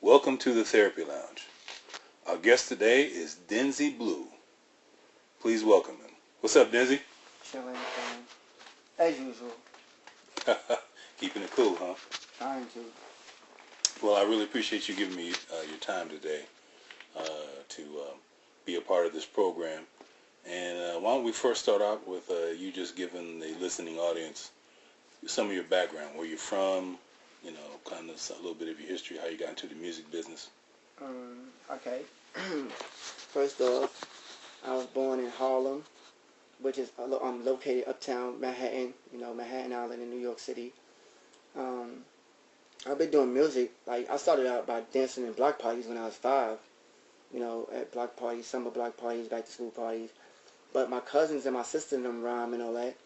Welcome to the Therapy Lounge. Our guest today is Denzi Blue. Please welcome him. What's up, Denzi? Chilling, as usual. Keeping it cool, huh? Trying to. Well, I really appreciate you giving me your time today to be a part of this program. And why don't we first start out with you just giving the listening audience some of your background, where you're from, you know, kind of a little bit of your history, how you got into the music business. Okay. First off, I was born in Harlem, which is located uptown Manhattan, Manhattan Island in New York City. I've been doing music. Like, I started out by dancing in block parties when I was 5, at block parties, summer block parties, back to school parties. But my cousins and my sister and them rhyme and all that.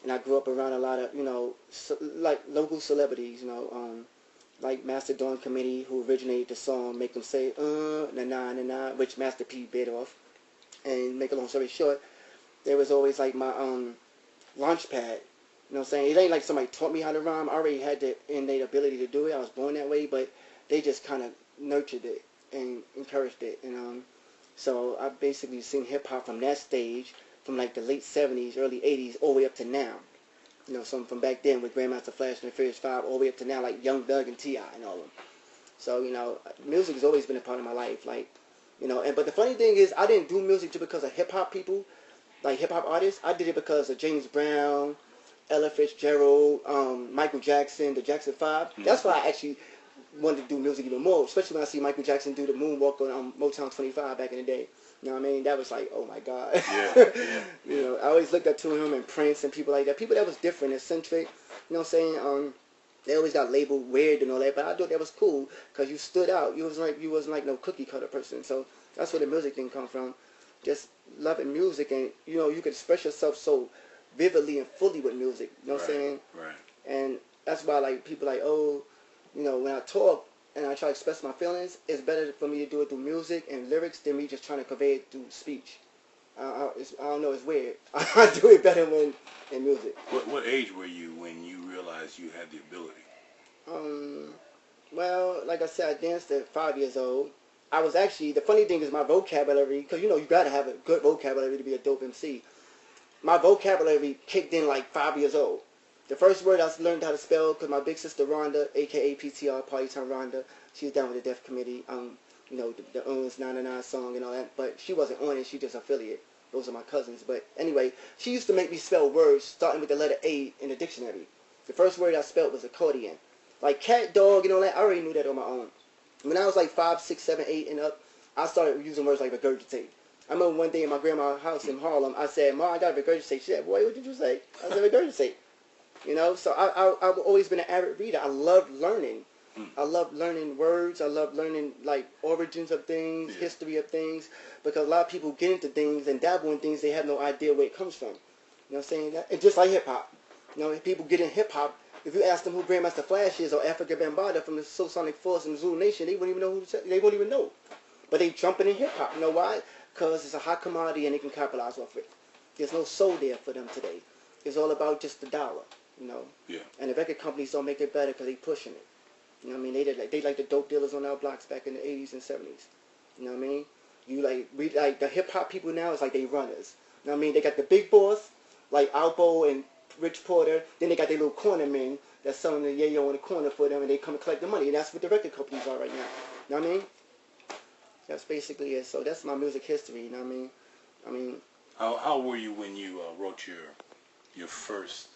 And I grew up around a lot of, like local celebrities, like Master Dawn Committee, who originated the song Make Them Say, na na na na, which Master P bit off. And make a long story short, there was always like my launch pad. You know what I'm saying? It ain't like somebody taught me how to rhyme. I already had the innate ability to do it. I was born that way, but they just kind of nurtured it and encouraged it. And so I basically seen hip-hop from that stage, from like the late 70s, early 80s, all the way up to now. Some from back then with Grandmaster Flash and the Furious 5, all the way up to now, like Young Thug and T.I. and all of them. So, music has always been a part of my life. But the funny thing is, I didn't do music just because of hip-hop people, like hip-hop artists. I did it because of James Brown, Ella Fitzgerald, Michael Jackson, the Jackson 5. Mm-hmm. That's why I actually wanted to do music even more, especially when I see Michael Jackson do the moonwalk on Motown 25 back in the day. You know what I mean? That was like, oh my God. Yeah. I always looked up to him and Prince and people like that. People that was different, eccentric. You know what I'm saying? They always got labeled weird and all that, but I thought that was cool because you stood out. You wasn't like no cookie cutter person. So that's where the music thing come from. Just loving music, and you could express yourself so vividly and fully with music. You know what I'm saying? Right. And that's why like people like, oh, when I talk and I try to express my feelings, it's better for me to do it through music and lyrics than me just trying to convey it through speech. I don't know, it's weird. I do it better when in music. What age were you when you realized you had the ability? Well, like I said, I danced at 5 years old. I was actually, the funny thing is my vocabulary, because you got to have a good vocabulary to be a dope MC. My vocabulary kicked in like 5 years old. The first word I learned how to spell, because my big sister Rhonda, a.k.a. PTR, Party Time Rhonda, she was down with the Deaf Committee, the 999 song and all that, but she wasn't on it, she just affiliate. Those are my cousins. But anyway, she used to make me spell words starting with the letter A in the dictionary. The first word I spelled was accordion. Like cat, dog, and all that, I already knew that on my own. When I was like 5, 6, 7, 8 and up, I started using words like regurgitate. I remember one day in my grandma's house in Harlem, I said, "Ma, I got to regurgitate." She said, "Boy, what did you say?" I said, "Regurgitate." So I've always been an avid reader. I love learning. I love learning words. I love learning like origins of things, history of things, because a lot of people get into things and dabble in things they have no idea where it comes from. You know what I'm saying? It's just like hip hop. If people get in hip hop, if you ask them who Grandmaster Flash is or Africa Bambaataa from the Sonic Force and Zulu Nation, they wouldn't even know they won't even know. But they jumping in hip hop. You know why? Because it's a hot commodity and they can capitalize off it. There's no soul there for them today. It's all about just the dollar. Yeah. And the record companies don't make it better because they pushing it. You know what I mean? They like the dope dealers on our blocks back in the 80s and 70s. You know what I mean? We like the hip hop people now is like they runners. You know what I mean? They got the big boss like Albo and Rich Porter. Then they got their little corner men that's selling the yayo in the corner for them, and they come and collect the money. And that's what the record companies are right now. You know what I mean? That's basically it. So that's my music history. You know what I mean? How were you when you wrote your first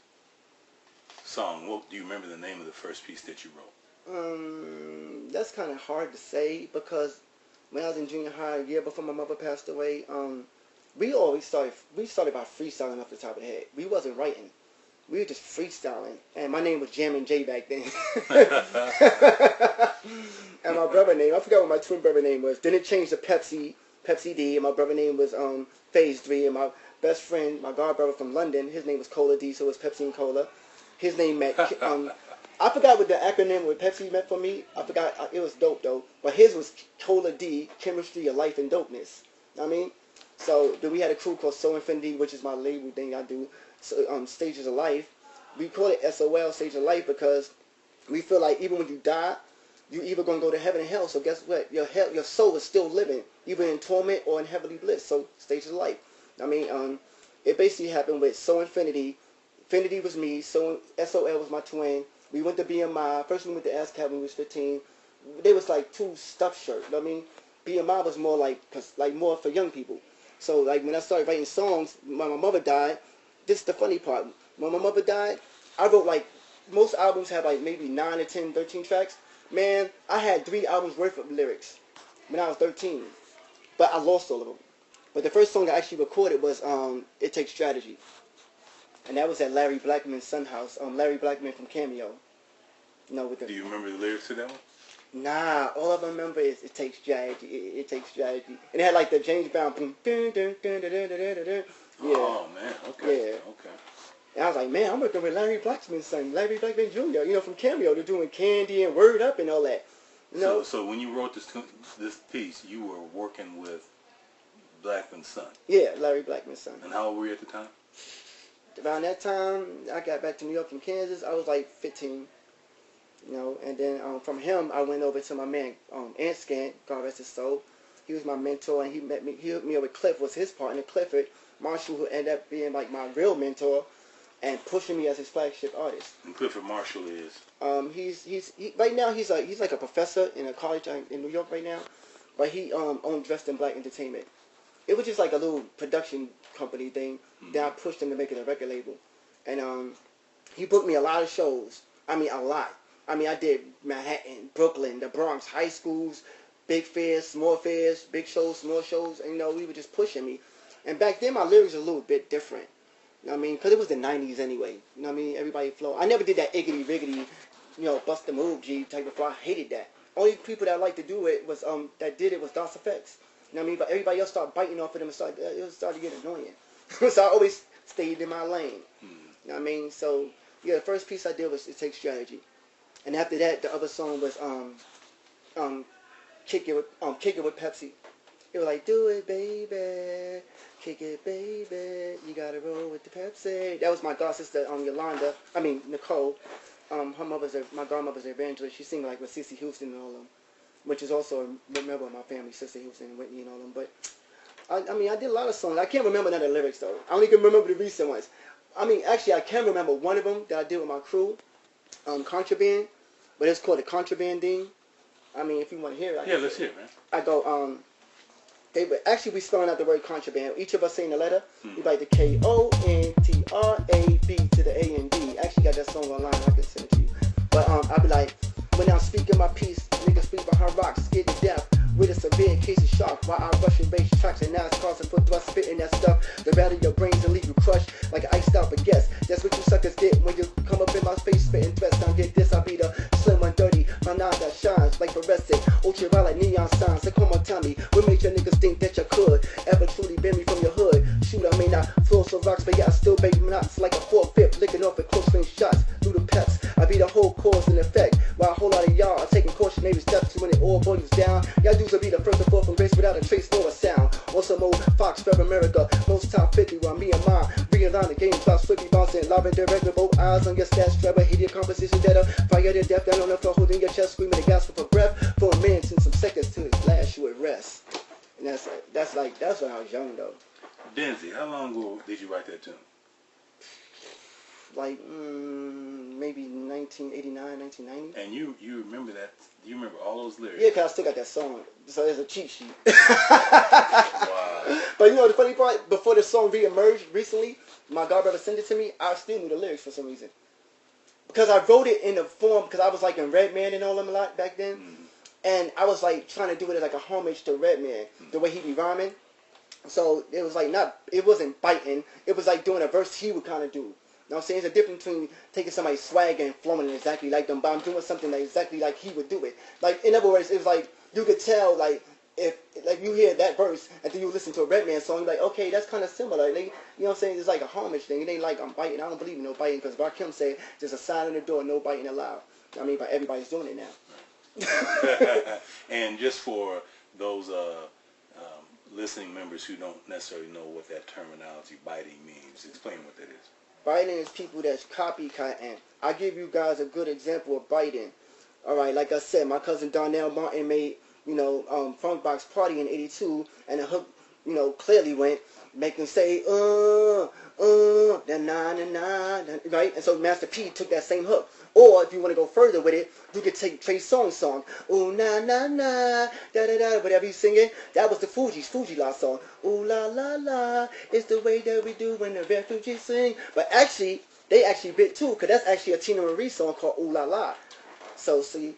song? Do you remember the name of the first piece that you wrote? That's kind of hard to say because when I was in junior high, a year before my mother passed away, we started by freestyling off the top of the head. We wasn't writing. We were just freestyling. And my name was Jammin' J back then. And my brother name, I forgot what my twin brother name was. Then it changed to Pepsi D, and my brother name was Phase 3, and my best friend, my god brother from London, his name was Cola D, so it was Pepsi and Cola. His name meant, I forgot what the acronym with Pepsi meant for me. I forgot, it was dope though. But his was Cola D, Chemistry of Life and Dopeness. You know what I mean? So then we had a crew called So Infinity, which is my label thing I do, Stages of Life. We call it SOL, Stage of Life, because we feel like even when you die, You either gonna go to heaven and hell. So guess what? Your soul is still living, either in torment or in heavenly bliss. So stages of life. I mean, it basically happened with So Infinity. Infinity was me. SOL was my twin. We went to BMI. First we went to ASCAP when we was 15. They was like two stuffed shirts. I mean, BMI was more like more for young people. So like when I started writing songs, when my mother died, this is the funny part. When my mother died, I wrote like, most albums have like maybe 9 or 10, 13 tracks. Man, I had 3 albums worth of lyrics when I was 13. But I lost all of them. But the first song I actually recorded was It Takes Strategy. And that was at Larry Blackman's son house. Larry Blackman from Cameo. You know, Do you remember the lyrics to that one? Nah, all I remember is It Takes Strategy. It Takes Strategy. And it had like the James Brown boom. Dun, dun, dun, dun, dun, dun, dun, dun. Yeah. Oh man, okay. Yeah. Okay. And I was like, man, I'm working with Larry Blackman's son, Larry Blackman Jr., you know, from Cameo. They're doing Candy and Word Up and all that. You know? So when you wrote this piece, you were working with Blackman's son. Yeah, Larry Blackman's son. And how old were you at the time? Around that time, I got back to New York from Kansas. I was like 15, you know. And then from him, I went over to my man, Ant Scant, God rest his soul. He was my mentor, and he hooked me up with Cliff, was his partner, Clifford Marshall, who ended up being like my real mentor and pushing me as his flagship artist. And Clifford Marshall is? He's right now he's like a professor in a college in New York right now, but he owned Dressed in Black Entertainment. It was just like a little production company thing that I pushed him to make it a record label, and he booked me a lot of shows. I mean, a lot. I mean, I did Manhattan, Brooklyn, the Bronx, high schools, big fairs, small fairs, big shows, small shows, and you know, we were just pushing me. And back then, my lyrics were a little bit different. You know what I mean? Because it was the 90s anyway. You know what I mean? Everybody flow. I never did that iggity riggity, you know, bust the move G type of flow. I hated that. Only people that liked to do it was that did it was DOS Effects. You know what I mean? But everybody else started biting off of them and it started to get annoying. So I always stayed in my lane. You know what I mean? So yeah, the first piece I did was It Takes Strategy, and after that, the other song was Kick It with Pepsi. It was like, do it, baby. Kick it, baby. You gotta roll with the Pepsi. That was my god sister, Nicole. My godmother's evangelist. She sang like with Cissy Houston and all them, which is also a member of my family, Sister Houston and Whitney and all them. But I mean, I did a lot of songs. I can't remember none of the lyrics though. I only can remember the recent ones. I mean, actually, I can remember one of them that I did with my crew, Contraband, but it's called the Contraband Ding. I mean, if you want to hear it, let's hear it, man. I go, we spelling out the word contraband. Each of us saying the letter. We like the KONTRAB to the AND. Actually got that song online. I can send it to you. But I be like, when I'm speaking my piece, niggas speak behind rocks, scared to death. With a severe case of shock, while I rush and race tracks, and now it's causing for thrust, spitting that stuff to rattle your brains and leave you crushed like an iced out baguette. That's what you suckers get when you come up in my face, spitting threats. Now get this, I'll be the slim 130, my nine that shines like fluorescent, ultraviolet neon signs. So come on, tell me, what made your niggas think that you could ever truly bend me from your hood? Shoot, I may not floor so rocks, but yeah, I still baby knots like a 4-5, licking off at close range shots through the peps. I be the whole cause and effect, while a whole lot of y'all are taking cautionary steps to when it all boils down. Y'all dudes will be the first to fall from grace without a trace nor a sound. On some old Fox for America, most top 50 while me and mine realign the game, drops swiftly bouncing, live and direct with both eyes on your stats, trevor, hit your composition better, fire to death down on the floor, holding your chest, screaming the gospel for breath, for a minute and some seconds to his last you would rest. And that's when I was young though. Denzi, how long ago did you write that tune? Like maybe 1989, 1990. And you remember that? You remember all those lyrics? Yeah, cause I still got that song. So there's a cheat sheet. Wow. But you know the funny part? Before the song re-emerged recently, my godbrother sent it to me. I still knew the lyrics for some reason. Because I wrote it in the form, because I was like in Redman and all them a lot back then. And I was like trying to do it as like a homage to Redman, the way he be rhyming. So it was like it wasn't biting. It was like doing a verse he would kind of do. You know what I'm saying? There's a difference between taking somebody's swag and flowing it exactly like them, but I'm doing something like exactly like he would do it. Like, in other words, it was like, you could tell, like, if, like, you hear that verse, and then you listen to a Redman song, you're like, okay, that's kind of similar. Like, you know what I'm saying? It's like a homage thing. It ain't like I'm biting. I don't believe in no biting, because Rakim said, there's a sign on the door, no biting allowed. I mean, but everybody's doing it now. And just for those listening members who don't necessarily know what that terminology biting means, explain what that is. Biting is people that's copycatting. I give you guys a good example of biting. All right, like I said, my cousin Darnell Martin made, Funk Box Party in '82, and the hook, clearly went, make them say, na, right? And so Master P took that same hook. Or if you want to go further with it, you could take Trey Songz's song, ooh na na na, da da da, whatever he's singing. That was the Fuji La song. Ooh la la la, it's the way that we do when the refugees sing. But actually, they actually bit too, because that's actually a Tina Marie song called Ooh La La. So see,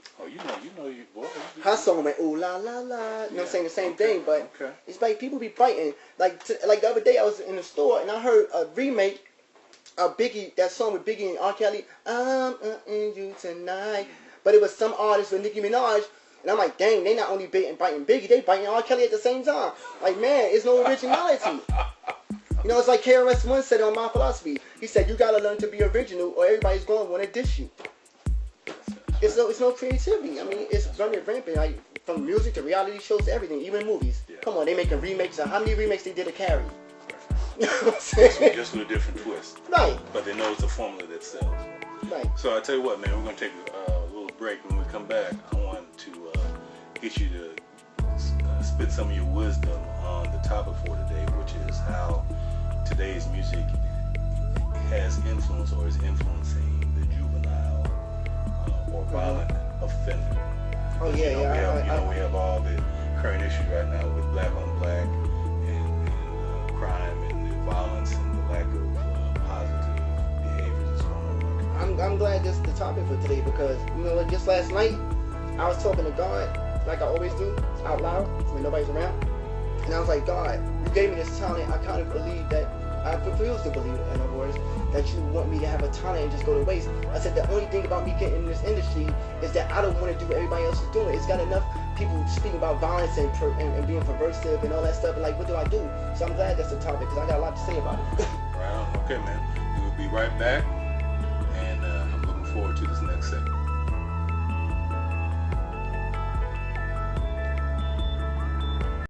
her song went ooh la la la. You know what I'm saying? The same thing, but it's like people be biting. Like the other day I was in the store and I heard a remake of Biggie, that song with Biggie and R. Kelly, I'm in you tonight. But it was some artist with Nicki Minaj, and I'm like, dang, they not only biting Biggie, they biting R. Kelly at the same time. Like, man, it's no originality. It's like KRS-One said on My Philosophy. He said, you gotta learn to be original, or everybody's gonna want to diss you. It's no creativity. I mean, it's running rampant. Like, from music to reality shows to everything, even movies. Yeah. Come on, they making remakes. How many remakes they did of Carrie? You know what I'm saying? Just with a different twist. Right. But they know it's a formula that sells. Right. So I tell you what, man, we're going to take a little break. When we come back, I want to get you to spit some of your wisdom on the topic for today, which is how today's music has influence or is influencing the juvenile or violent offender. Oh, yeah, we have all the current issues right now with black on black and crime and the violence and the lack of positive behaviors that's going on. I'm glad this is the topic for today because, just last night, I was talking to God, like I always do, out loud, when nobody's around. And I was like, God, you gave me this talent. I kind of believe that, I refuse to believe, in other words, that you want me to have a talent and just go to waste. I said, the only thing about me getting in this industry is that I don't want to do what everybody else is doing. It's got enough people speaking about violence and being perversive and all that stuff. And like, what do I do? So I'm glad that's the topic because I got a lot to say about it. Right on. Okay, man. We will be right back. And I'm looking forward to this next segment.